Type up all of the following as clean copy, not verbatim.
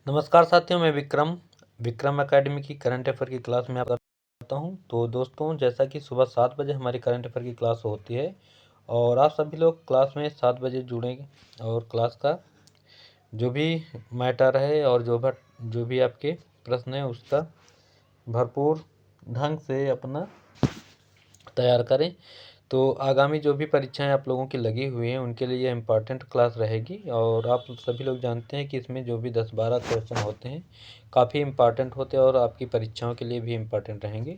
नमस्कार साथियों, मैं विक्रम एकेडमी की करंट अफेयर की क्लास में आपका करता हूं। तो दोस्तों, जैसा कि सुबह 7 बजे हमारी करंट अफेयर की क्लास होती है और आप सभी लोग क्लास में 7 बजे जुड़ेंगे और क्लास का जो भी मैटर है और जो भी आपके प्रश्न है उसका भरपूर ढंग से अपना तैयार करें। तो आगामी जो भी परीक्षाएं आप लोगों की लगी हुई हैं उनके लिए इम्पॉर्टेंट क्लास रहेगी और आप सभी लोग जानते हैं कि इसमें जो भी 10-12 क्वेश्चन होते हैं काफ़ी इम्पॉर्टेंट होते हैं और आपकी परीक्षाओं के लिए भी इम्पॉर्टेंट रहेंगे।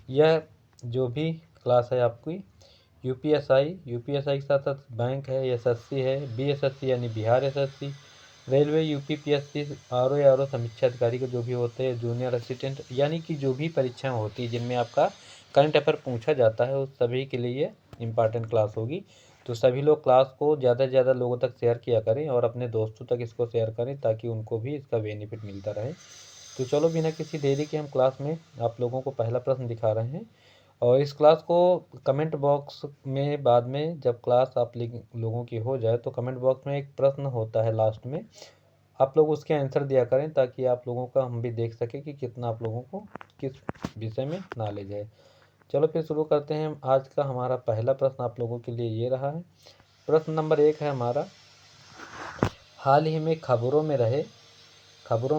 यह जो भी क्लास है आपकी यूपीएसआई के साथ साथ बैंक है, एसएससी है, बीएसएससी यानी Bihar SSC, railway, UPPSC, RO समीक्षा अधिकारी के जो भी होते हैं, जूनियर असिस्टेंट यानी कि जो भी परीक्षाएं होती है जिनमें आपका करंट अफेयर पूछा जाता है उस सभी के लिए इम्पॉर्टेंट क्लास होगी। तो सभी लोग क्लास को ज़्यादा से ज़्यादा लोगों तक शेयर किया करें और अपने दोस्तों तक इसको शेयर करें ताकि उनको भी इसका बेनिफिट मिलता रहे। तो चलो बिना किसी देरी के हम क्लास में आप लोगों को पहला प्रश्न दिखा रहे हैं और इस क्लास को कमेंट बॉक्स में बाद में जब क्लास आप लोगों की हो जाए तो कमेंट बॉक्स में एक प्रश्न होता है लास्ट में, आप लोग उसके आंसर दिया करें ताकि आप लोगों का हम भी देख सकें कि कितना आप लोगों को किस विषय में नॉलेज है। चलो फिर शुरू करते हैं। आज का हमारा पहला प्रश्न आप लोगों के लिए ये रहा है। प्रश्न नंबर 1 है हमारा, हाल ही में खबरों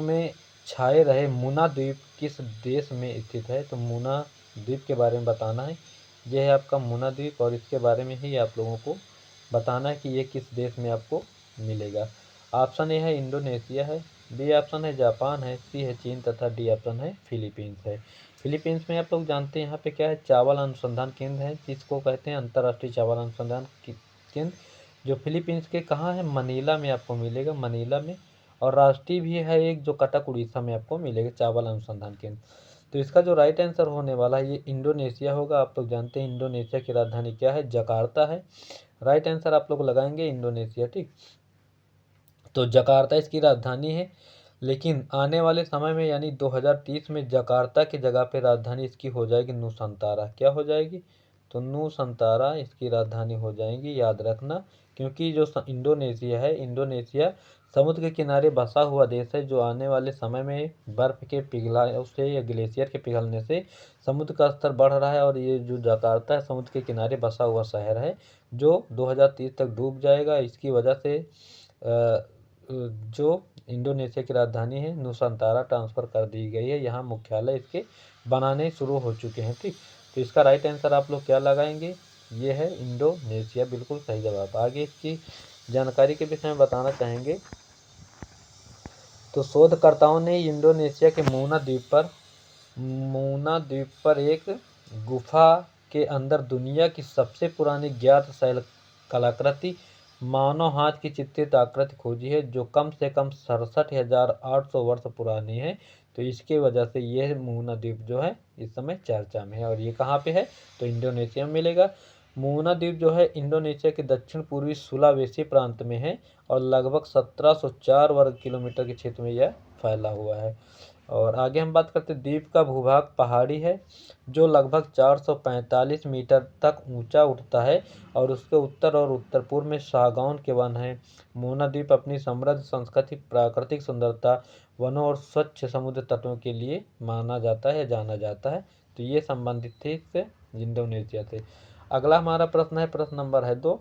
में छाए रहे मुना द्वीप किस देश में स्थित है? तो मुना द्वीप के बारे में बताना है। यह है आपका मुना द्वीप और इसके बारे में ही आप लोगों को बताना है कि ये किस देश में आपको मिलेगा। ऑप्शन ए है इंडोनेशिया है, बी ऑप्शन है जापान है, सी है चीन तथा डी ऑप्शन है फिलीपींस है। फिलीपींस में आप लोग जानते हैं यहाँ पे क्या है, चावल अनुसंधान केंद्र है जिसको कहते हैं अंतर्राष्ट्रीय चावल अनुसंधान केंद्र, जो फिलीपींस के कहाँ है, मनीला में आपको मिलेगा, मनीला में। और राष्ट्रीय भी है एक जो कटक उड़ीसा में आपको मिलेगा, चावल अनुसंधान केंद्र। तो इसका जो राइट आंसर होने वाला है ये इंडोनेशिया होगा। आप लोग जानते हैं इंडोनेशिया की राजधानी क्या है, जकार्ता है। राइट आंसर आप लोग लगाएंगे इंडोनेशिया, ठीक। तो जकार्ता इसकी राजधानी है, लेकिन आने वाले समय में यानी 2030 में जकार्ता की जगह पे राजधानी इसकी हो जाएगी नुसंतारा। क्या हो जाएगी? तो नुसंतारा इसकी राजधानी हो जाएगी, याद रखना। क्योंकि जो इंडोनेशिया है, इंडोनेशिया समुद्र के किनारे बसा हुआ देश है जो आने वाले समय में बर्फ़ के पिघलाने से या ग्लेशियर के पिघलने से समुद्र का स्तर बढ़ रहा है और ये जो जकार्ता है समुद्र के किनारे बसा हुआ शहर है जो 2030 तक डूब जाएगा। इसकी वजह से जो इंडोनेशिया की राजधानी है नुसंतारा ट्रांसफ़र कर दी गई है, यहाँ मुख्यालय इसके बनाने शुरू हो चुके हैं, ठीक। तो इसका राइट आंसर आप लोग क्या लगाएंगे? ये है इंडोनेशिया, बिल्कुल सही जवाब। आगे इसकी जानकारी के विषय में बताना चाहेंगे तो शोधकर्ताओं ने इंडोनेशिया के मूना द्वीप पर एक गुफा के अंदर दुनिया की सबसे पुरानी ज्ञात शैल कलाकृति मानव हाथ की चित्रित आकृति खोजी है जो कम से कम 67,800 वर्ष पुरानी है। तो इसके वजह से यह मूना द्वीप जो है इस समय चर्चा में है और ये कहाँ पे है? तो इंडोनेशिया में मिलेगा। मूना द्वीप जो है इंडोनेशिया के दक्षिण पूर्वी सुलावेसी प्रांत में है और लगभग 1704 वर्ग किलोमीटर के क्षेत्र में यह फैला हुआ है। और आगे हम बात करते हैं, द्वीप का भूभाग पहाड़ी है जो लगभग 445 मीटर तक ऊंचा उठता है और उसके उत्तर और उत्तर पूर्व में सागौन के वन हैं। मोना द्वीप अपनी समृद्ध संस्कृति, प्राकृतिक सुंदरता, वनों और स्वच्छ समुद्र तटों के लिए माना जाता है, जाना जाता है। तो ये संबंधित थे इससे, इंडोनेशिया से। अगला हमारा प्रश्न है, प्रश्न नंबर है 2।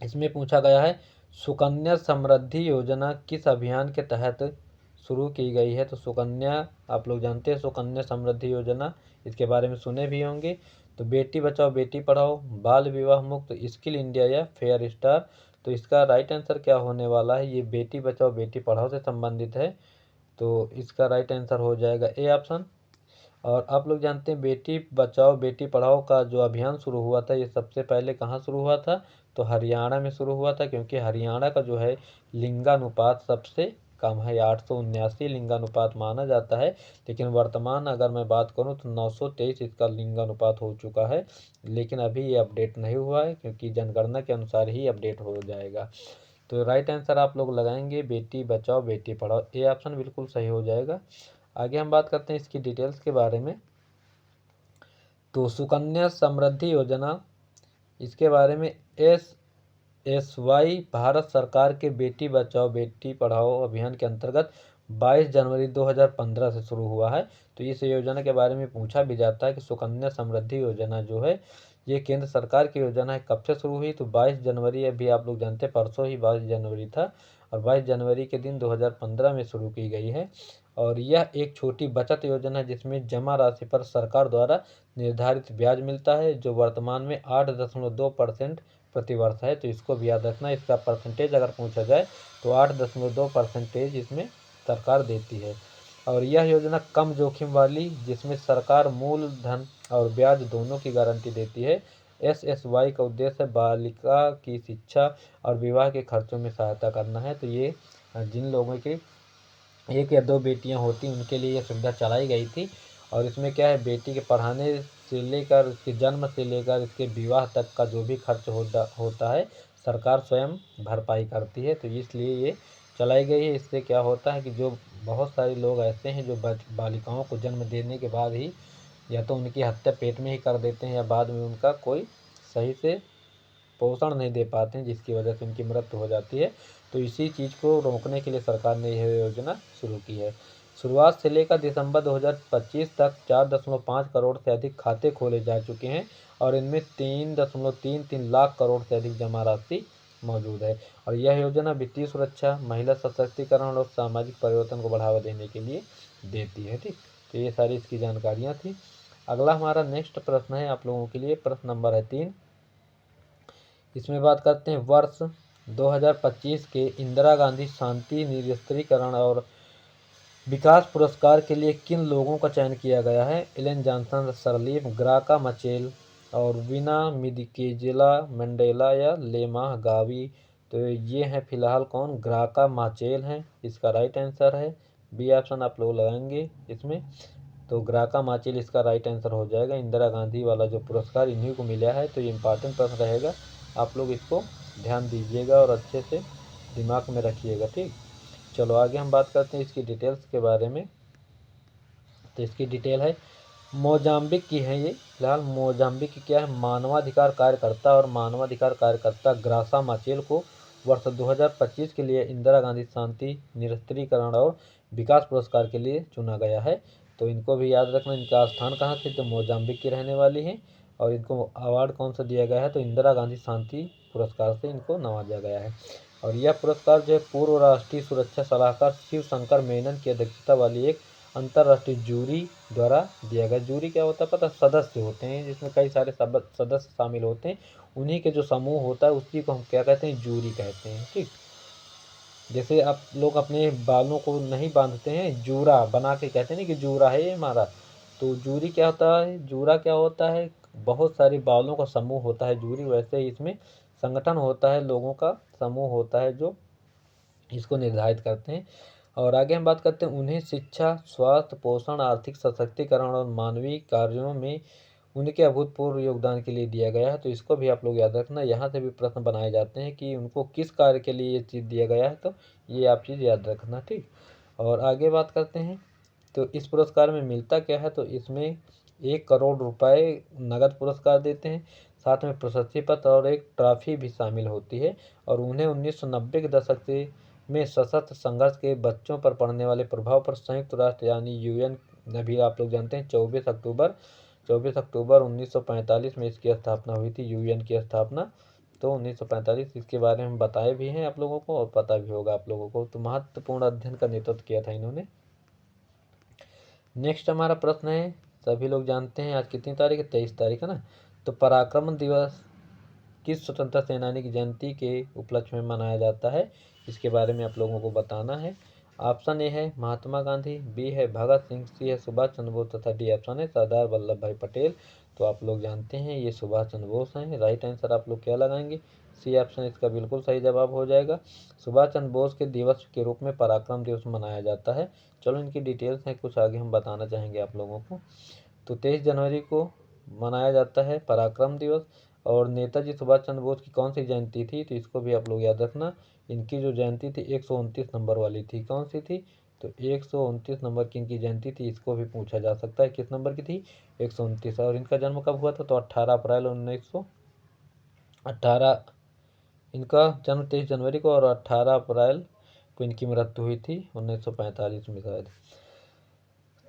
इसमें पूछा गया है सुकन्या समृद्धि योजना किस अभियान के तहत शुरू की गई है? तो सुकन्या आप लोग जानते हैं, सुकन्या समृद्धि योजना इसके बारे में सुने भी होंगे। तो बेटी बचाओ बेटी पढ़ाओ, बाल विवाह मुक्त, स्किल इंडिया या फेयर स्टार। तो इसका राइट आंसर क्या होने वाला है? ये बेटी बचाओ बेटी पढ़ाओ से संबंधित है, तो इसका राइट आंसर हो जाएगा ए ऑप्शन। और आप लोग जानते हैं बेटी बचाओ बेटी पढ़ाओ का जो अभियान शुरू हुआ था ये सबसे पहले कहाँ शुरू हुआ था? तो हरियाणा में शुरू हुआ था, क्योंकि हरियाणा का जो है लिंगानुपात सबसे कम है, 879 लिंगानुपात माना जाता है। लेकिन वर्तमान अगर मैं बात करूं तो 923 इसका लिंगानुपात हो चुका है, लेकिन अभी ये अपडेट नहीं हुआ है क्योंकि जनगणना के अनुसार ही अपडेट हो जाएगा। तो राइट आंसर आप लोग लगाएंगे बेटी बचाओ बेटी पढ़ाओ, ए ऑप्शन बिल्कुल सही हो जाएगा। आगे हम बात करते हैं इसकी डिटेल्स के बारे में। तो सुकन्या समृद्धि योजना, इसके बारे में SSY भारत सरकार के बेटी बचाओ बेटी पढ़ाओ अभियान के अंतर्गत 22 जनवरी 2015 से शुरू हुआ है। तो इस योजना के बारे में पूछा भी जाता है कि सुकन्या समृद्धि योजना जो है ये केंद्र सरकार की योजना है, कब से शुरू हुई? तो 22 जनवरी, अभी आप लोग जानते हैं परसों ही 22 जनवरी था, और 22 जनवरी के दिन 2015 में शुरू की गई है। और यह एक छोटी बचत योजना है जिसमें जमा राशि पर सरकार द्वारा निर्धारित ब्याज मिलता है, जो वर्तमान में 8.2% प्रति वर्ष है। तो इसको भी याद रखना, इसका परसेंटेज अगर पूछा जाए तो 8.2% इसमें सरकार देती है। और यह योजना कम जोखिम वाली, जिसमें सरकार मूलधन और ब्याज दोनों की गारंटी देती है। SSY का उद्देश्य बालिका की शिक्षा और विवाह के खर्चों में सहायता करना है। तो ये जिन लोगों के 1 या 2 बेटियां होती उनके लिए ये सुविधा चलाई गई थी। और इसमें क्या है, बेटी के पढ़ाने से लेकर उसके जन्म से लेकर इसके विवाह तक का जो भी खर्च होता है सरकार स्वयं भरपाई करती है। तो इसलिए ये चलाई गई है। इससे क्या होता है कि जो बहुत सारे लोग ऐसे हैं जो बालिकाओं को जन्म देने के बाद ही या तो उनकी हत्या पेट में ही कर देते हैं या बाद में उनका कोई सही से पोषण नहीं दे पाते हैं, जिसकी वजह से उनकी मृत्यु हो जाती है। तो इसी चीज़ को रोकने के लिए सरकार ने यह योजना शुरू की है। शुरुआत से लेकर दिसंबर 2025 तक 4.5 करोड़ से अधिक खाते खोले जा चुके हैं और इनमें 3.33 लाख करोड़ से अधिक जमा राशि मौजूद है। और यह योजना वित्तीय सुरक्षा, महिला सशक्तिकरण और सामाजिक परिवर्तन को बढ़ावा देने के लिए देती है। ठीक, तो ये सारी इसकी जानकारियाँ थी। अगला हमारा नेक्स्ट प्रश्न है आप लोगों के लिए, प्रश्न नंबर है 3। इसमें बात करते हैं वर्ष 2025 के इंदिरा गांधी शांति निरस्त्रीकरण और विकास पुरस्कार के लिए किन लोगों का चयन किया गया है? एलन जॉनसन सरलीफ, ग्राका मचेल और वीना मिदकेजिला मंडेला या लेमा गावी। तो ये हैं फिलहाल कौन? ग्राका माचेल हैं, इसका राइट आंसर है। बी ऑप्शन आप लोग लगाएंगे इसमें, तो ग्राका माचेल इसका राइट आंसर हो जाएगा। इंदिरा गांधी वाला जो पुरस्कार इन्हीं को मिला है। तो ये इंपॉर्टेंट प्रश्न रहेगा, आप लोग इसको ध्यान दीजिएगा और अच्छे से दिमाग में रखिएगा। ठीक, चलो आगे हम बात करते हैं इसकी डिटेल्स के बारे में। तो इसकी डिटेल है, मोजाम्बिक की है ये फिलहाल। मोजाम्बिक की क्या है, मानवाधिकार कार्यकर्ता और मानवाधिकार कार्यकर्ता ग्रासा माचेल को वर्ष 2025 के लिए इंदिरा गांधी शांति निरस्त्रीकरण और विकास पुरस्कार के लिए चुना गया है। तो इनको भी याद रखना, इनका स्थान कहाँ से, तो मोजाम्बिक की रहने वाली है। और इनको अवार्ड कौन सा दिया गया है, तो इंदिरा गांधी शांति पुरस्कार से इनको नवाजा गया है। और यह पुरस्कार जो है पूर्व राष्ट्रीय सुरक्षा सलाहकार शिव शंकर मेनन की अध्यक्षता वाली एक अंतर्राष्ट्रीय जूरी द्वारा दिया गया। जूरी क्या होता है पता? सदस्य होते हैं जिसमें कई सारे सदस्य शामिल होते हैं, उन्हीं के जो समूह होता है उसी को हम क्या कहते हैं? जूरी कहते हैं। ठीक, जैसे आप लोग अपने बालों को नहीं बांधते हैं, जूरा बना के कहते हैं ना कि जूरा है ये हमारा। तो जूरी क्या होता है, जूरा क्या होता है? बहुत सारे बालों का समूह होता है जूरी। वैसे ही इसमें संगठन होता है, लोगों का समूह होता है जो इसको निर्धारित करते हैं। और आगे हम बात करते हैं, उन्हें शिक्षा, स्वास्थ्य, पोषण, आर्थिक सशक्तिकरण और मानवीय कार्यों में उनके अभूतपूर्व योगदान के लिए दिया गया है। तो इसको भी आप लोग याद रखना, यहाँ से भी प्रश्न बनाए जाते हैं कि उनको किस कार्य के लिए ये चीज़ दिया गया है, तो ये आप चीज़ याद रखना। ठीक, और आगे बात करते हैं, तो इस पुरस्कार में मिलता क्या है, तो इसमें 1 करोड़ रुपए नगद पुरस्कार देते हैं, साथ में प्रशस्ति पत्र और एक ट्रॉफी भी शामिल होती है। और उन्हें 1990 के दशक से में सशस्त्र संघर्ष के बच्चों पर पड़ने वाले प्रभाव पर संयुक्त राष्ट्र यानी UN, अभी आप लोग जानते हैं 24 अक्टूबर 1945 में इसकी स्थापना हुई थी, UN की स्थापना। तो 1945 इसके बारे में बताए भी हैं आप लोगों को और पता भी होगा आप लोगों को। तो महत्वपूर्ण अध्ययन का नेतृत्व किया था इन्होंने। नेक्स्ट हमारा प्रश्न है, सभी लोग जानते हैं आज कितनी तारीख है? 23 तारीख है ना। तो पराक्रम दिवस किस स्वतंत्रता सेनानी की जयंती के उपलक्ष्य में मनाया जाता है? इसके बारे में आप लोगों को बताना है। ऑप्शन ए है महात्मा गांधी, बी है भगत सिंह, सी है सुभाष चंद्र बोस तथा डी ऑप्शन है सरदार वल्लभ भाई पटेल। तो आप लोग जानते हैं ये सुभाष चंद्र बोस हैं। राइट आंसर आप लोग क्या लगाएंगे? सी ऑप्शन इसका बिल्कुल सही जवाब हो जाएगा। सुभाष चंद्र बोस के दिवस के रूप में पराक्रम दिवस मनाया जाता है। चलो इनकी डिटेल्स हैं कुछ आगे हम बताना चाहेंगे आप लोगों को। तो 23 जनवरी को मनाया जाता है पराक्रम दिवस। और नेताजी सुभाष चंद्र बोस की कौन सी जयंती थी? तो इसको भी आप लोग याद रखना, इनकी जो जयंती थी 129 नंबर वाली थी। कौन सी थी? तो 129 नंबर की इनकी जयंती थी। इसको भी पूछा जा सकता है किस नंबर की थी? 129। और इनका जन्म कब हुआ था? तो 18 अप्रैल 18 इनका जन्म 23 जनवरी को और 18 अप्रैल को इनकी मृत्यु हुई थी 1945 में शायद।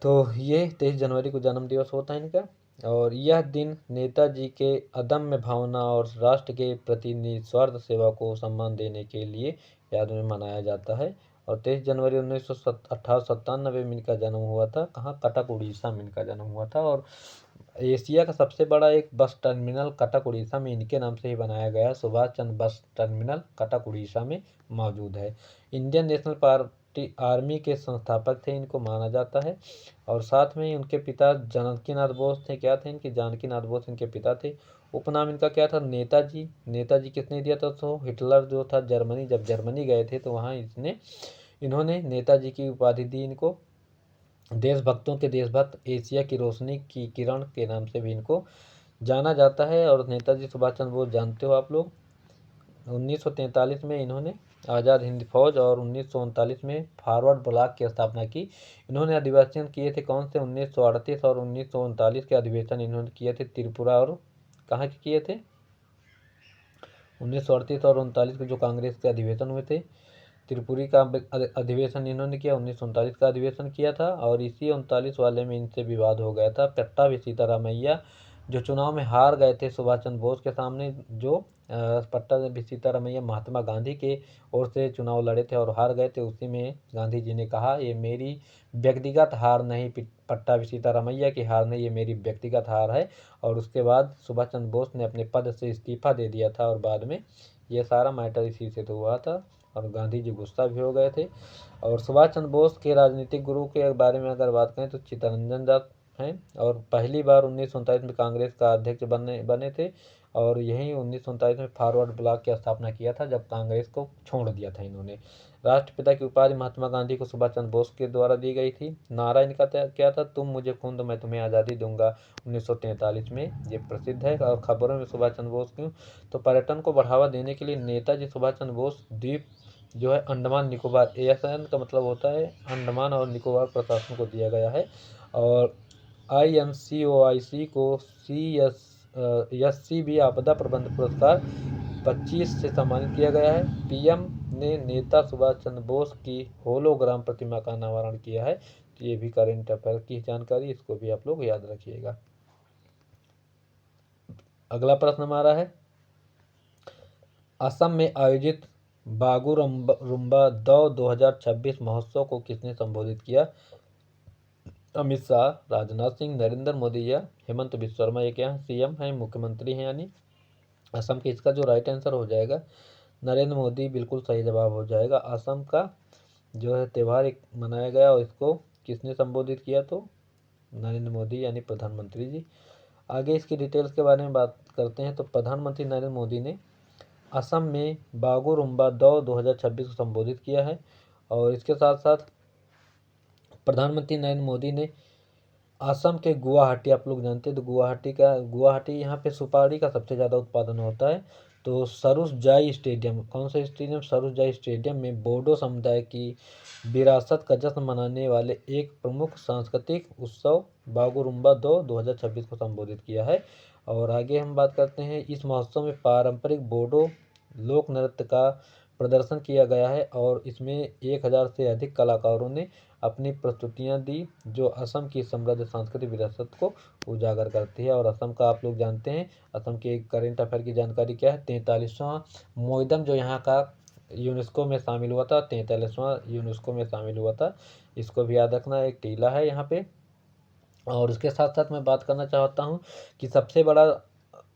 तो ये 23 जनवरी को जन्म दिवस होता है इनका। और यह दिन नेताजी के अदम्य भावना और राष्ट्र के प्रति निस्वार्थ सेवा को सम्मान देने के लिए याद में मनाया जाता है। और 23 जनवरी 1997 में इनका जन्म हुआ था। कहाँ? कटक उड़ीसा में इनका जन्म हुआ था। और एशिया का सबसे बड़ा एक बस टर्मिनल कटक उड़ीसा में इनके नाम से ही बनाया गया है। सुभाष चंद्र बस टर्मिनल कटक उड़ीसा में मौजूद है। इंडियन नेशनल पार्टी आर्मी के संस्थापक थे, इनको माना जाता है। और साथ में ही उनके पिता जानकीनाथ बोस थे। क्या थे इनके? जानकीनाथ बोस इनके पिता थे। उपनाम इनका क्या था? नेताजी। नेताजी किसने दिया था? तो हिटलर जो था जर्मनी, जब जर्मनी गए थे तो वहाँ इन्होंने नेताजी की उपाधि दी इनको। देशभक्तों के देशभक्त, एशिया की रोशनी की किरण के नाम से भी इनको जाना जाता है। और नेताजी सुभाष चंद्र बोस जानते हो आप लोग, 1943 में इन्होंने आज़ाद हिंद फौज और 1939 में फॉरवर्ड ब्लॉक की स्थापना की। इन्होंने अधिवेशन किए थे कौन से? 1938 और 1939 के अधिवेशन इन्होंने किए थे त्रिपुरा और कहाँ के किए थे? 1938 और 39 के जो कांग्रेस के अधिवेशन हुए थे, त्रिपुरी का अधिवेशन इन्होंने किया, 1939 का अधिवेशन किया था। और इसी 39 वाले में इनसे विवाद हो गया था। पट्टाभी सीतारामैया जो चुनाव में हार गए थे सुभाष चंद्र बोस के सामने, जो पट्टाभी सीतारामैया महात्मा गांधी के ओर से चुनाव लड़े थे और हार गए थे, उसी में गांधी जी ने कहा ये मेरी व्यक्तिगत हार नहीं, पट्टाभी सीतारामैया की हार नहीं, ये मेरी व्यक्तिगत हार है। और उसके बाद सुभाष चंद्र बोस ने अपने पद से इस्तीफा दे दिया था। और बाद में ये सारा मैटर इसी से तो हुआ था और गांधी जी गुस्सा भी हो गए थे। और सुभाष चंद्र बोस के राजनीतिक गुरु के बारे में अगर बात करें तो चित्तरंजन दास हैं। और पहली बार 1939 में कांग्रेस का अध्यक्ष बने थे। और यही 1939 में फॉरवर्ड ब्लॉक की स्थापना किया था, जब कांग्रेस को छोड़ दिया था इन्होंने। राष्ट्रपिता की उपाधि महात्मा गांधी को सुभाष चंद्र बोस के द्वारा दी गई थी। नारा इनका क्या था? तुम मुझे खून दो मैं तुम्हें आज़ादी दूंगा, 1943 में। ये प्रसिद्ध है। और खबरों में सुभाष चंद्र बोस क्यों? तो पर्यटन को बढ़ावा देने के लिए नेताजी सुभाष चंद्र बोस द्वीप जो है अंडमान निकोबार, ASN का मतलब होता है अंडमान और निकोबार प्रशासन को दिया गया है। और IMCOIC को CSCB आपदा प्रबंध पुरस्कार 25 से सम्मानित किया गया है। PM ने नेता सुभाष चंद्र बोस की होलोग्राम प्रतिमा का अनावरण किया है। तो ये भी करेंट अफेयर की जानकारी, इसको भी आप लोग याद रखिएगा। अगला प्रश्न हमारा है, असम में आयोजित बागुरुम्बा दौ 2026 महोत्सव को किसने संबोधित किया? अमित शाह, राजनाथ सिंह, नरेंद्र मोदी या हेमंत बिस्वा शर्मा? ये क्या है? CM है, मुख्यमंत्री हैं यानी असम के। इसका जो राइट आंसर हो जाएगा नरेंद्र मोदी, बिल्कुल सही जवाब हो जाएगा। असम का जो है त्यौहार एक मनाया गया और इसको किसने संबोधित किया? तो नरेंद्र मोदी यानी प्रधानमंत्री जी। आगे इसकी डिटेल्स के बारे में बात करते हैं। तो प्रधानमंत्री नरेंद्र मोदी ने असम में बागुरुम्बा दौ 2026 को संबोधित किया है। और इसके साथ साथ प्रधानमंत्री नरेंद्र मोदी ने असम के गुवाहाटी, आप लोग जानते हैं तो गुवाहाटी यहाँ पे सुपारी का सबसे ज़्यादा उत्पादन होता है। तो सरुसजाई स्टेडियम, कौन सा स्टेडियम? सरुसजाई स्टेडियम में बोडो समुदाय की विरासत का जश्न मनाने वाले एक प्रमुख सांस्कृतिक उत्सव बागुरुम्बा दौ 2026 को संबोधित किया है। और आगे हम बात करते हैं, इस महोत्सव में पारंपरिक बोडो लोक नृत्य का प्रदर्शन किया गया है और इसमें 1000 से अधिक कलाकारों ने अपनी प्रस्तुतियां दी, जो असम की समृद्ध सांस्कृतिक विरासत को उजागर करती है। और असम का आप लोग जानते हैं, असम के करेंट अफेयर की जानकारी क्या है? 43वां मोइदम जो यहाँ का यूनेस्को में शामिल हुआ था, 43वां यूनेस्को में शामिल हुआ था, इसको भी याद रखना। एक टीला है यहाँ पे। और उसके साथ साथ मैं बात करना चाहता हूँ कि सबसे बड़ा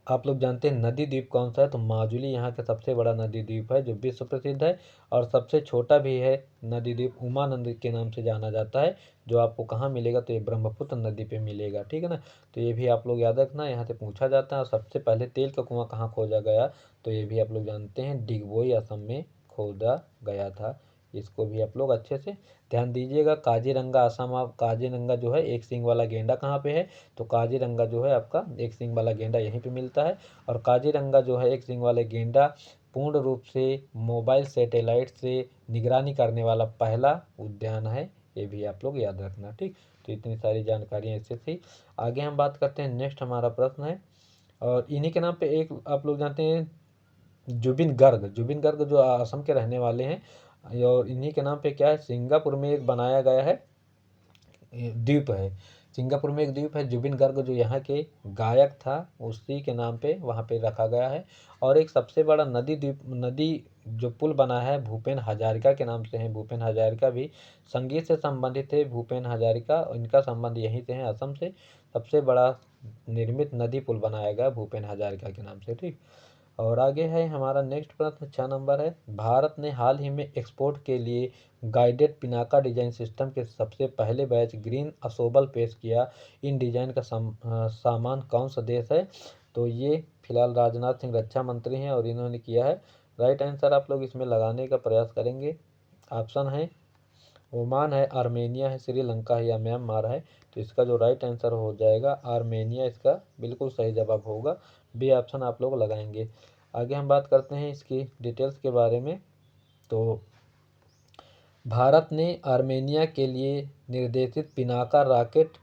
आप लोग जानते हैं नदी द्वीप कौन सा है? तो माजुली यहाँ का सबसे बड़ा नदी द्वीप है जो विश्व प्रसिद्ध है। और सबसे छोटा भी है नदी द्वीप, उमानंद के नाम से जाना जाता है, जो आपको कहाँ मिलेगा? तो ये ब्रह्मपुत्र नदी पे मिलेगा, ठीक है ना। तो ये भी आप लोग याद रखना, यहाँ से पूछा जाता है। और सबसे पहले तेल का कुआं कहाँ खोजा गया? तो ये भी आप लोग जानते हैं, डिगबोई असम में खोदा गया था। इसको भी आप लोग अच्छे से ध्यान दीजिएगा। काजीरंगा असम, आप काजीरंगा जो है एक सींग वाला गेंडा कहाँ पे है? तो काजीरंगा जो है आपका एक सींग वाला गेंडा यहीं पे मिलता है। और काजीरंगा जो है एक सींग वाले गेंडा पूर्ण रूप से मोबाइल सैटेलाइट से निगरानी करने वाला पहला उद्यान है। ये भी आप लोग याद रखना, ठीक। तो इतनी सारी जानकारियाँ इससे थी। आगे हम बात करते हैं, नेक्स्ट हमारा प्रश्न है और इन्हीं के नाम पे एक आप लोग जानते हैं जुबिन गर्ग जो असम के रहने वाले हैं, और इन्हीं के नाम पे क्या है, सिंगापुर में एक बनाया गया है द्वीप है। सिंगापुर में एक द्वीप है, जुबिन गर्ग जो यहाँ के गायक था उसी के नाम पे वहाँ पे रखा गया है। और एक सबसे बड़ा नदी जो पुल बना है भूपेन हजारिका के नाम से है। भूपेन हजारिका भी संगीत से संबंधित है। भूपेन हजारिका, इनका संबंध यहीं से है, असम से। सबसे बड़ा निर्मित नदी पुल बनाया गया भूपेन हजारिका के नाम से। ठीक, और आगे है हमारा नेक्स्ट प्रश्न 6 नंबर है। भारत ने हाल ही में एक्सपोर्ट के लिए गाइडेड पिनाका डिजाइन सिस्टम के सबसे पहले बैच ग्रीन अशोबल पेश किया। इन डिजाइन का सामान कौन सा देश है? तो ये फिलहाल राजनाथ सिंह रक्षा मंत्री हैं और इन्होंने किया है। राइट आंसर आप लोग इसमें लगाने का प्रयास करेंगे। ऑप्शन है ओमान है, आर्मेनिया है, श्रीलंका है या म्यांमार है। तो इसका जो राइट आंसर हो जाएगा आर्मेनिया, इसका बिल्कुल सही जवाब होगा। बी ऑप्शन आप लोग लगाएंगे। आगे हम बात करते हैं इसकी डिटेल्स के बारे में। तो भारत ने आर्मेनिया के लिए निर्देशित पिनाका रॉकेट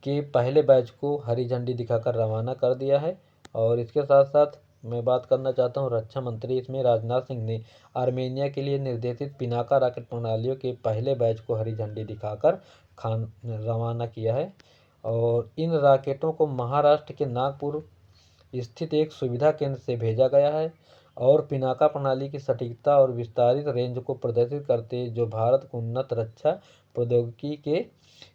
के पहले बैच को हरी झंडी दिखाकर रवाना कर दिया है। और इसके साथ साथ मैं बात करना चाहता हूँ रक्षा मंत्री इसमें राजनाथ सिंह ने आर्मेनिया के लिए निर्देशित पिनाका रॉकेट प्रणालियों के पहले बैच को हरी झंडी दिखाकर रवाना किया है। और इन रॉकेटों को महाराष्ट्र के नागपुर स्थित एक सुविधा केंद्र से भेजा गया है। और पिनाका प्रणाली की सटीकता और विस्तारित रेंज को प्रदर्शित करते जो भारत को उन्नत रक्षा प्रौद्योगिकी के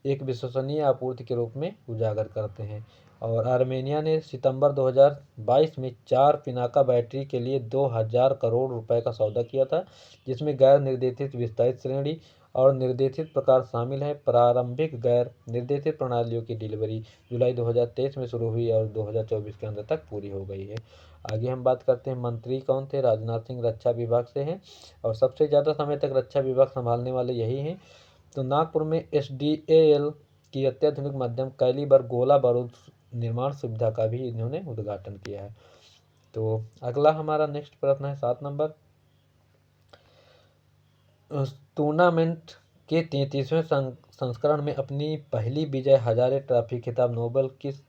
एक विश्वसनीय आपूर्ति के रूप में उजागर करते हैं। और आर्मेनिया ने सितंबर 2022 में 4 पिनाका बैटरी के लिए 2000 करोड़ रुपए का सौदा किया था, जिसमें गैर निर्देशित विस्तारित श्रेणी और निर्देशित प्रकार शामिल है। प्रारंभिक गैर निर्देशित प्रणालियों की डिलीवरी जुलाई 2023 में शुरू हुई और 2024 के अंत तक पूरी हो गई है। आगे हम बात करते हैं मंत्री कौन थे। राजनाथ सिंह रक्षा विभाग से हैं और सबसे ज़्यादा समय तक रक्षा विभाग संभालने वाले यही हैं। तो नागपुर में SDAL की अत्याधुनिक मध्यम कैलिबर गोला बारूद निर्माण सुविधा का भी इन्होंने उद्घाटन किया है। तो अगला हमारा नेक्स्ट प्रश्न है 7 नंबर। टूर्नामेंट के 33वें संस्करण में अपनी पहली विजय हजारे ट्रॉफी खिताब नोबल किस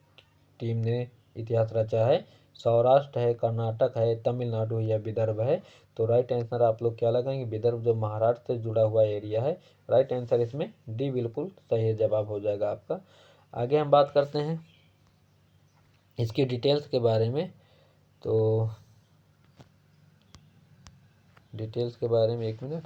टीम ने इतिहास रचा है? सौराष्ट्र है, कर्नाटक है, तमिलनाडु या विदर्भ है। तो राइट आंसर आप लोग क्या लगाएंगे? विदर्भ जो महाराष्ट्र से जुड़ा हुआ एरिया है। राइट आंसर इसमें डी बिल्कुल सही जवाब हो जाएगा आपका। आगे हम बात करते हैं इसकी डिटेल्स के बारे में। तो डिटेल्स के बारे में 1 मिनट।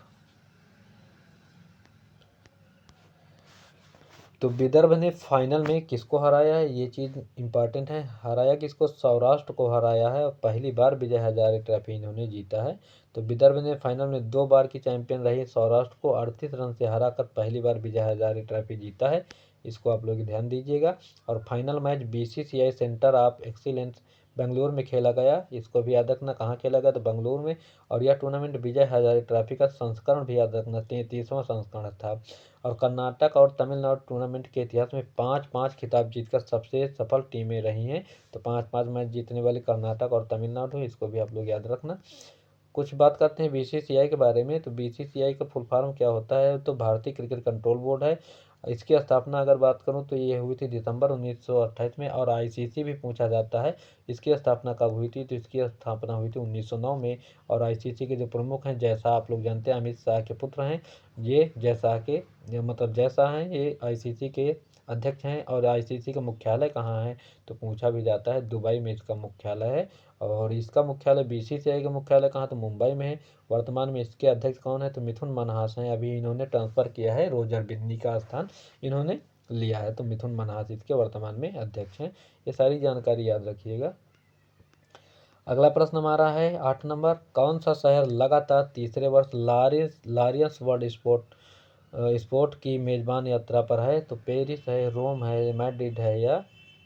तो विदर्भ ने फाइनल में किसको हराया है, ये चीज़ इंपॉर्टेंट है। हराया किसको? सौराष्ट्र को हराया है और पहली बार विजय हजारे ट्रॉफी इन्होंने जीता है। तो विदर्भ ने फाइनल में 2 बार की चैंपियन रही सौराष्ट्र को 38 रन से हराकर पहली बार विजय हजारे ट्रॉफी जीता है। इसको आप लोग ध्यान दीजिएगा। और final match BCCI centre of excellence Bengaluru में खेला गया। इसको भी याद रखना, कहाँ खेला गया? तो बेंगलुरु में। और यह टूर्नामेंट विजय हजारे ट्रॉफी का संस्करण भी याद रखना, 33वां संस्करण था। और कर्नाटक और तमिलनाडु टूर्नामेंट के इतिहास में 5-5 खिताब जीतकर सबसे सफल टीमें रही हैं। तो 5-5 मैच जीतने वाली कर्नाटक और तमिलनाडु, इसको भी आप लोग याद रखना। कुछ बात करते हैं BCCI के बारे में। तो BCCI का फुल फॉर्म क्या होता है? तो भारतीय क्रिकेट कंट्रोल बोर्ड है। इसकी स्थापना अगर बात करूं तो ये हुई थी दिसंबर 1928 में। और ICC भी पूछा जाता है इसकी स्थापना कब हुई थी? तो इसकी स्थापना हुई थी 1909 में। और ICC के जो प्रमुख हैं, जैसा आप लोग जानते हैं, अमित शाह के पुत्र हैं ये। जय शाह हैं ये ICC के अध्यक्ष हैं। और ICC का मुख्यालय कहाँ है? तो पूछा भी जाता है, दुबई में इसका मुख्यालय है। और इसका मुख्यालय BCCI का मुख्यालय कहाँ? तो मुंबई में है। वर्तमान में इसके अध्यक्ष कौन है? तो मिथुन मनहास हैं। अभी इन्होंने ट्रांसफ़र किया है, रोजर बिन्नी का स्थान इन्होंने लिया है। तो मिथुन मनहास इसके वर्तमान में अध्यक्ष हैं। ये सारी जानकारी याद रखिएगा। अगला प्रश्न हमारा है 8 नंबर। कौन सा शहर लगातार तीसरे वर्ष लारियस वर्ल्ड स्पोर्ट की मेज़बान यात्रा पर है? तो पेरिस है, रोम है, मैड्रिड है या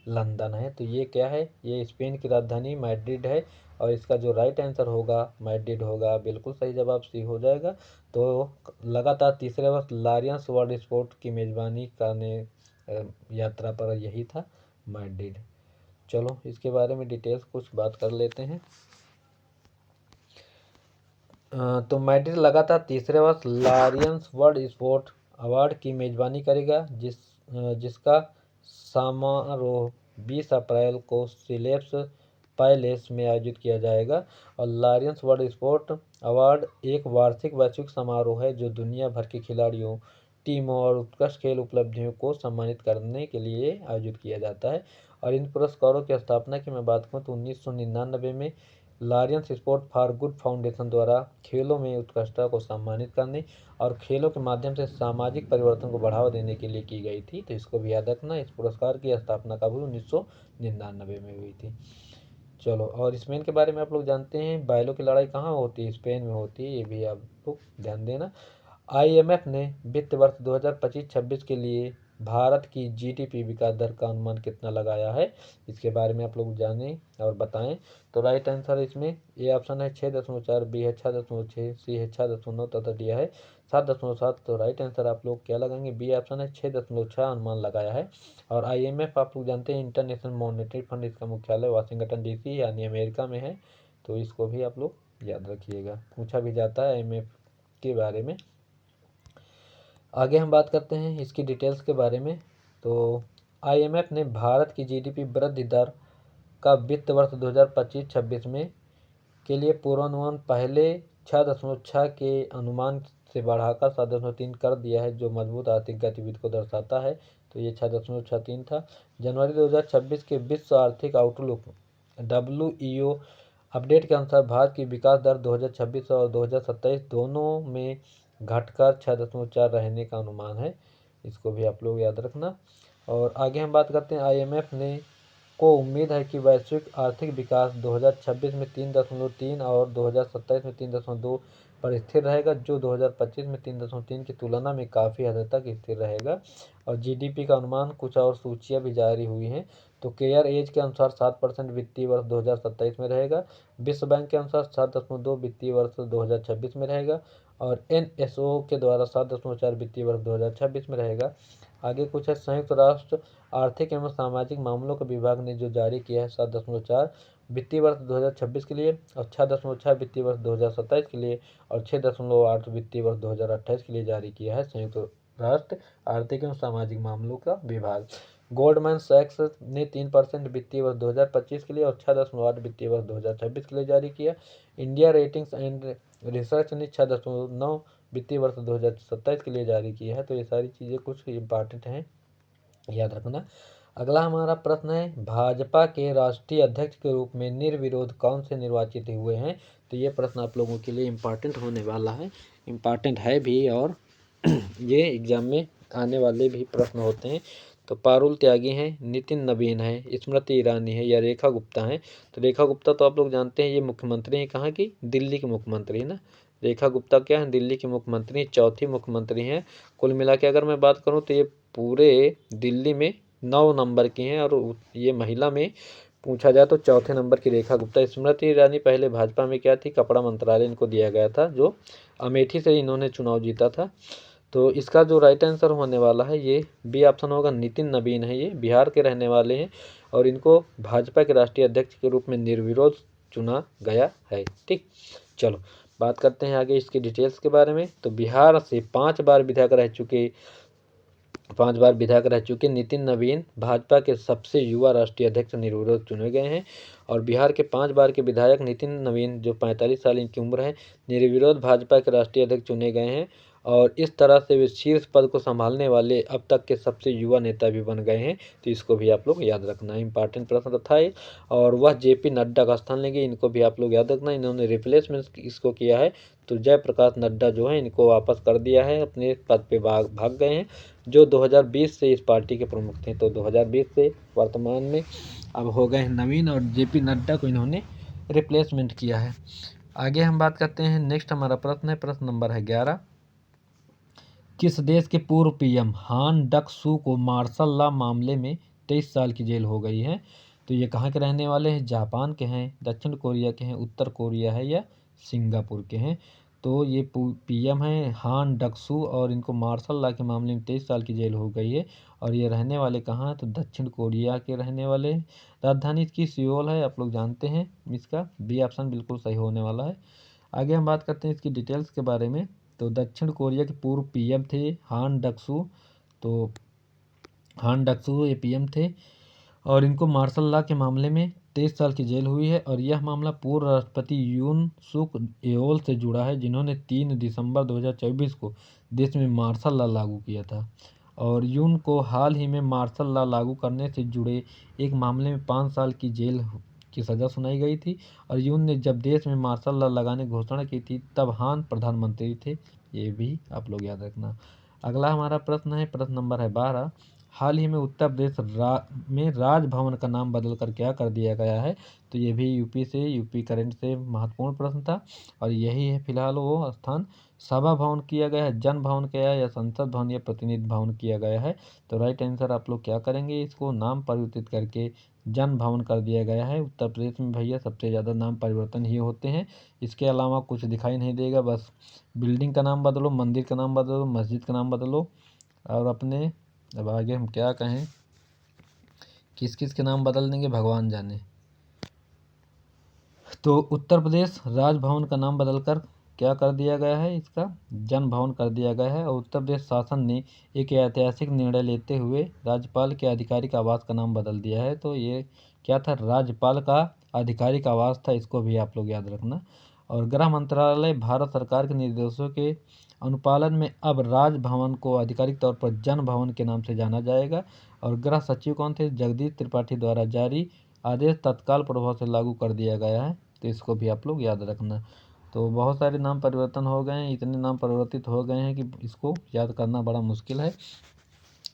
लंदन है। तो ये क्या है? ये स्पेन की राजधानी मैड्रिड है। और इसका जो राइट आंसर होगा मैड्रिड होगा। बिल्कुल सही जवाब सी हो जाएगा। तो लगातार तीसरे वर्ष लारियस वर्ल्ड स्पोर्ट की मेज़बानी करने यात्रा पर यही था, मैड्रिड। चलो इसके बारे में डिटेल्स कुछ बात कर लेते हैं। तो मैड्रिड लगातार तीसरे वर्ष लारियस वर्ल्ड स्पोर्ट अवार्ड की मेज़बानी करेगा, जिसका समारोह 20 अप्रैल को सिलेब्स पैलेस में आयोजित किया जाएगा। और लायंस वर्ल्ड स्पोर्ट अवार्ड एक वार्षिक वैश्विक समारोह है जो दुनिया भर के खिलाड़ियों, टीमों और उत्कृष्ट खेल उपलब्धियों को सम्मानित करने के लिए आयोजित किया जाता है। और इन पुरस्कारों की स्थापना की मैं बात करूँ तो 1999 में Lions sport for good foundation द्वारा खेलों में उत्कृष्टता को सम्मानित करने और खेलों के माध्यम से सामाजिक परिवर्तन को बढ़ावा देने के लिए की गई थी। तो इसको भी याद रखना। इस पुरस्कार की स्थापना कब हुई? 1999 में हुई थी। चलो, और स्पेन के बारे में आप लोग जानते हैं, बायलों की लड़ाई कहाँ होती है? स्पेन में होती है, ये भी आप लोग ध्यान देना। IMF ने वित्त वर्ष 2025-26 के लिए भारत की GDP विकास दर का अनुमान कितना लगाया है? इसके बारे में आप लोग जानें और बताएं। तो राइट आंसर इसमें ए ऑप्शन है 6.4, बी है 6.6, सी है 6.9 तथा डी है 7.7। तो राइट आंसर आप लोग क्या लगाएंगे? बी ऑप्शन है 6.6 अनुमान लगाया है। और IMF आप लोग जानते हैं इंटरनेशनल मॉनेटरी फंड, इसका मुख्यालय वाशिंगटन DC यानी अमेरिका में है। तो इसको भी आप लोग याद रखिएगा, पूछा भी जाता है IMF के बारे में। आगे हम बात करते हैं इसकी डिटेल्स के बारे में। तो IMF ने भारत की GDP वृद्धि दर का वित्त वर्ष 2025-26 में के लिए पूर्वानुमान पहले 6.6 के अनुमान से बढ़ाकर 7.3 कर दिया है, जो मजबूत आर्थिक गतिविधि को दर्शाता है। तो ये 6.63 था। जनवरी 2026 के विश्व आर्थिक आउटलुक WEO अपडेट के अनुसार भारत की विकास दर 2026 और 2027 दोनों में घटकर 6.4 रहने का अनुमान है। इसको भी आप लोग याद रखना। और आगे हम बात करते हैं, IMF ने को उम्मीद है कि वैश्विक आर्थिक विकास 2026 में 3.3 और 2027 में 3.2 पर स्थिर रहेगा, जो 2025 में 3.3 की तुलना में काफ़ी हद तक स्थिर रहेगा। और GDP का अनुमान कुछ और सूचियाँ भी जारी हुई हैं। तो केयर एज के अनुसार 7% वित्तीय वर्ष 2027 में रहेगा। विश्व बैंक के अनुसार 7.2 वित्तीय वर्ष 2026 में रहेगा। और NSO के द्वारा 7.4 वित्तीय वर्ष 2026 में रहेगा। आगे कुछ है, संयुक्त राष्ट्र आर्थिक एवं सामाजिक मामलों के विभाग ने जो जारी किया है 7.4 वित्तीय वर्ष 2026 के लिए और 6.6 वित्तीय वर्ष 2027 के लिए और 6.8 वित्तीय वर्ष 2028 के लिए जारी किया है संयुक्त राष्ट्र आर्थिक एवं सामाजिक मामलों का विभाग। गोल्डमैन सैक्स ने 3% वित्तीय वर्ष 2025 के लिए और 6.8 वित्तीय वर्ष 2026 के लिए जारी किया। इंडिया रेटिंग्स एंड रिसर्च ने 6.9 वित्तीय वर्ष 2027 के लिए जारी किया है। तो ये सारी चीज़ें कुछ इंपॉर्टेंट हैं, याद रखना। अगला हमारा प्रश्न है, भाजपा के राष्ट्रीय अध्यक्ष के रूप में निर्विरोध कौन से निर्वाचित हुए हैं? तो ये प्रश्न आप लोगों के लिए इम्पॉर्टेंट होने वाला है, इम्पॉर्टेंट है भी, और ये एग्जाम में आने वाले भी प्रश्न होते हैं। तो पारुल त्यागी हैं, नितिन नवीन है, स्मृति ईरानी है या रेखा गुप्ता है? तो रेखा गुप्ता तो आप लोग जानते हैं ये मुख्यमंत्री हैं, कहाँ की? दिल्ली के मुख्यमंत्री है ना। रेखा गुप्ता क्या है? दिल्ली की मुख्यमंत्री, चौथी मुख्यमंत्री हैं। कुल मिला के अगर मैं बात करूँ तो ये पूरे दिल्ली में 9 नंबर की हैं, और ये महिला में पूछा जाए तो चौथे नंबर की रेखा गुप्ता। स्मृति ईरानी पहले भाजपा में क्या थी? कपड़ा मंत्रालय इनको दिया गया था, जो अमेठी से इन्होंने चुनाव जीता था। तो इसका जो राइट आंसर होने वाला है ये बी ऑप्शन होगा, नितिन नवीन है। ये बिहार के रहने वाले हैं और इनको भाजपा के राष्ट्रीय अध्यक्ष के रूप में निर्विरोध चुना गया है। ठीक, चलो बात करते हैं आगे इसकी डिटेल्स के बारे में। तो बिहार से 5 बार विधायक रह चुके नितिन नवीन भाजपा के सबसे युवा राष्ट्रीय अध्यक्ष निर्विरोध चुने गए हैं। और बिहार के 5 बार के विधायक नितिन नवीन, जो 45 साल इनकी उम्र है, निर्विरोध भाजपा के राष्ट्रीय अध्यक्ष चुने गए हैं। और इस तरह से वे शीर्ष पद को संभालने वाले अब तक के सबसे युवा नेता भी बन गए हैं। तो इसको भी आप लोग याद रखना, इंपॉर्टेंट प्रश्न था ये। और वह JP नड्डा का स्थान लेंगे, इनको भी आप लोग याद रखना। इन्होंने रिप्लेसमेंट इसको किया है, तो जयप्रकाश नड्डा जो है इनको वापस कर दिया है, अपने पद पे भाग गए हैं, जो 2020 से इस पार्टी के प्रमुख थे। तो 2020 से वर्तमान में अब हो गए हैं नवीन, और JP नड्डा को इन्होंने रिप्लेसमेंट किया है। आगे हम बात करते हैं, नेक्स्ट हमारा प्रश्न है, प्रश्न नंबर है 11। किस देश के पूर्व PM हान डक-सू को मार्शल लॉ मामले में 23 साल की जेल हो गई है? तो ये कहाँ के रहने वाले हैं? जापान के हैं, दक्षिण कोरिया के हैं, उत्तर कोरिया है या सिंगापुर के हैं? तो ये PM हैं हान डक-सू, और इनको मार्शल लॉ के मामले में 23 साल की जेल हो गई है। और ये रहने वाले कहाँ हैं? तो दक्षिण कोरिया के रहने वाले हैं। राजधानी इसकी सियोल है, आप लोग जानते हैं। इसका बी ऑप्शन बिल्कुल सही होने वाला है। आगे हम बात करते हैं इसकी डिटेल्स के बारे में। तो दक्षिण कोरिया के पूर्व PM थे हान डक-सू। तो हान डक-सू ये PM थे, और इनको मार्शल लॉ के मामले में 23 साल की जेल हुई है। और यह मामला पूर्व राष्ट्रपति यून सुक येओल से जुड़ा है, जिन्होंने 3 दिसंबर 2024 को देश में मार्शल लॉ लागू किया था। और यून को हाल ही में मार्शल लॉ लागू करने से जुड़े एक मामले में 5 साल की जेल की सज़ा सुनाई गई थी। और यून ने जब देश में मार्शल लॉ लगाने की घोषणा की थी, तब हान प्रधानमंत्री थे। ये भी आप लोग याद रखना। अगला हमारा प्रश्न है, प्रश्न नंबर है 12। हाल ही में उत्तर प्रदेश में राजभवन का नाम बदल कर क्या कर दिया गया है? तो ये भी यूपी करंट से महत्वपूर्ण प्रश्न था। और यही है फिलहाल वो स्थान। सभा भवन किया गया है, जन भवन किया है, या संसद भवन या प्रतिनिधि भवन किया गया है? तो राइट आंसर आप लोग क्या करेंगे, इसको नाम परिवर्तित करके जन भवन कर दिया गया है। उत्तर प्रदेश में भैया सबसे ज़्यादा नाम परिवर्तन ही होते हैं, इसके अलावा कुछ दिखाई नहीं देगा। बस बिल्डिंग का नाम बदलो, मंदिर का नाम बदलो, मस्जिद का नाम बदलो, और अपने अब आगे हम क्या कहें, किस किस के नाम बदल देंगे भगवान जाने। तो उत्तर प्रदेश राजभवन का नाम बदलकर क्या कर दिया गया है, इसका जन भवन कर दिया गया है। और उत्तर प्रदेश शासन ने एक ऐतिहासिक निर्णय लेते हुए राज्यपाल के आधिकारिक आवास का नाम बदल दिया है। तो ये क्या था, राज्यपाल का आधिकारिक आवास था, इसको भी आप लोग याद रखना। और गृह मंत्रालय भारत सरकार के निर्देशों के अनुपालन में अब राजभवन को आधिकारिक तौर पर जन भवन के नाम से जाना जाएगा। और गृह सचिव कौन थे, जगदीश त्रिपाठी द्वारा जारी आदेश तत्काल प्रभाव से लागू कर दिया गया है। तो इसको भी आप लोग याद रखना। तो बहुत सारे नाम परिवर्तन हो गए हैं, इतने नाम परिवर्तित हो गए हैं कि इसको याद करना बड़ा मुश्किल है।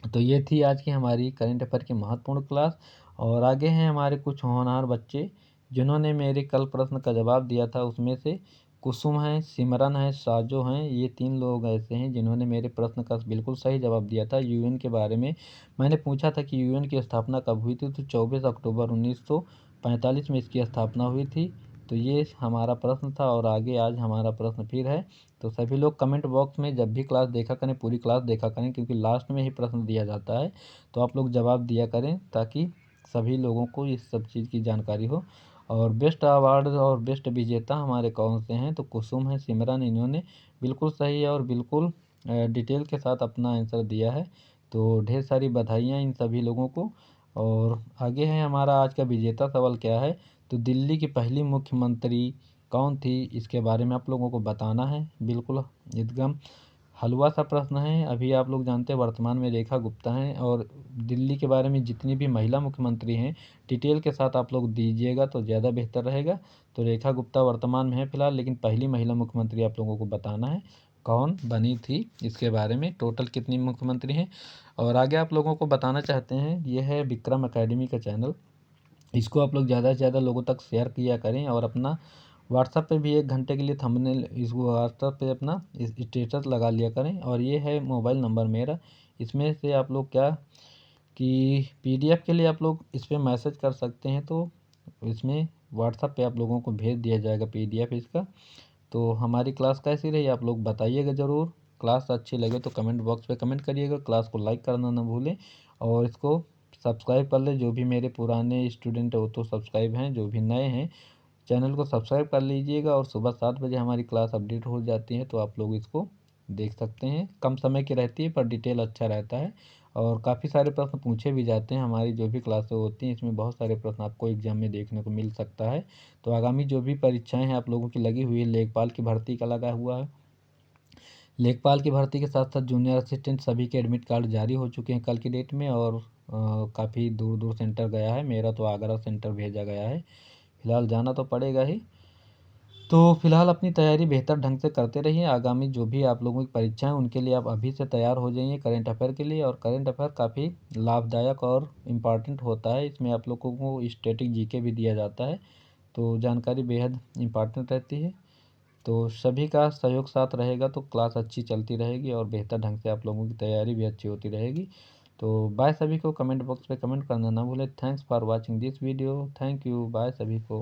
तो ये थी आज की हमारी करंट अफेयर की महत्वपूर्ण क्लास। और आगे हैं हमारे कुछ होनहार बच्चे जिन्होंने मेरे कल प्रश्न का जवाब दिया था। उसमें से कुसुम है, सिमरन है, साजो हैं, ये 3 लोग ऐसे हैं जिन्होंने मेरे प्रश्न का बिल्कुल सही जवाब दिया था। यूएन के बारे में मैंने पूछा था कि यूएन की स्थापना कब हुई थी, तो 24 अक्टूबर 1945 में इसकी स्थापना हुई थी। तो ये हमारा प्रश्न था। और आगे आज हमारा प्रश्न फिर है। तो सभी लोग कमेंट बॉक्स में जब भी क्लास देखा करें, पूरी क्लास देखा करें, क्योंकि लास्ट में ही प्रश्न दिया जाता है। तो आप लोग जवाब दिया करें ताकि सभी लोगों को इस सब चीज़ की जानकारी हो। और बेस्ट अवार्ड और बेस्ट विजेता हमारे कौन से हैं, तो कुसुम है, सिमरन, इन्होंने बिल्कुल सही है और बिल्कुल डिटेल के साथ अपना आंसर दिया है। तो ढेर सारी बधाइयाँ इन सभी लोगों को। और आगे है हमारा आज का विजेता सवाल क्या है, तो दिल्ली की पहली मुख्यमंत्री कौन थी, इसके बारे में आप लोगों को बताना है। बिल्कुल एकदम हलवा सा प्रश्न है। अभी आप लोग जानते हैं वर्तमान में रेखा गुप्ता हैं। और दिल्ली के बारे में जितनी भी महिला मुख्यमंत्री हैं डिटेल के साथ आप लोग दीजिएगा तो ज़्यादा बेहतर रहेगा। तो रेखा गुप्ता वर्तमान में है फिलहाल, लेकिन पहली महिला मुख्यमंत्री आप लोगों को बताना है कौन बनी थी, इसके बारे में टोटल कितनी मुख्यमंत्री हैं। और आगे आप लोगों को बताना चाहते हैं, यह है विक्रम अकेडमी का चैनल, इसको आप लोग ज़्यादा से ज़्यादा लोगों तक शेयर किया करें। और अपना व्हाट्सएप पे भी 1 घंटे के लिए थंबनेल इसको व्हाट्सएप पे अपना स्टेटस लगा लिया करें। और ये है मोबाइल नंबर मेरा, इसमें से आप लोग क्या कि पीडीएफ के लिए आप लोग इस पर मैसेज कर सकते हैं। तो इसमें व्हाट्सएप पे आप लोगों को भेज दिया जाएगा पीडीएफ इसका। तो हमारी क्लास कैसी रही आप लोग बताइएगा ज़रूर। क्लास अच्छी लगे तो कमेंट बॉक्स पे कमेंट करिएगा, क्लास को लाइक करना ना भूलें। और इसको सब्सक्राइब कर ले, जो भी मेरे पुराने स्टूडेंट हो तो सब्सक्राइब हैं, जो भी नए हैं चैनल को सब्सक्राइब कर लीजिएगा। और सुबह 7 बजे हमारी क्लास अपडेट हो जाती है, तो आप लोग इसको देख सकते हैं। कम समय की रहती है पर डिटेल अच्छा रहता है। और काफ़ी सारे प्रश्न पूछे भी जाते हैं, हमारी जो भी क्लासें होती हैं इसमें बहुत सारे प्रश्न आपको एग्जाम में देखने को मिल सकता है। तो आगामी जो भी परीक्षाएं हैं आप लोगों की लगी हुई है, लेखपाल की भर्ती का लगा हुआ है, लेखपाल की भर्ती के साथ साथ जूनियर असिस्टेंट सभी के एडमिट कार्ड जारी हो चुके हैं कल की डेट में। और काफ़ी दूर दूर सेंटर गया है, मेरा तो आगरा सेंटर भेजा गया है, फिलहाल जाना तो पड़ेगा ही। तो फिलहाल अपनी तैयारी बेहतर ढंग से करते रहिए। आगामी जो भी आप लोगों की परीक्षाएं उनके लिए आप अभी से तैयार हो जाइए करंट अफेयर के लिए। और करंट अफेयर काफ़ी लाभदायक और इम्पॉर्टेंट होता है, इसमें आप लोगों को स्टैटिक जीके भी दिया जाता है, तो जानकारी बेहद इम्पॉर्टेंट रहती है। तो सभी का सहयोग साथ रहेगा तो क्लास अच्छी चलती रहेगी और बेहतर ढंग से आप लोगों की तैयारी भी अच्छी होती रहेगी। तो बाय सभी को, कमेंट बॉक्स पे कमेंट करना ना भूलें। Thanks for watching this video, thank you, bye सभी को।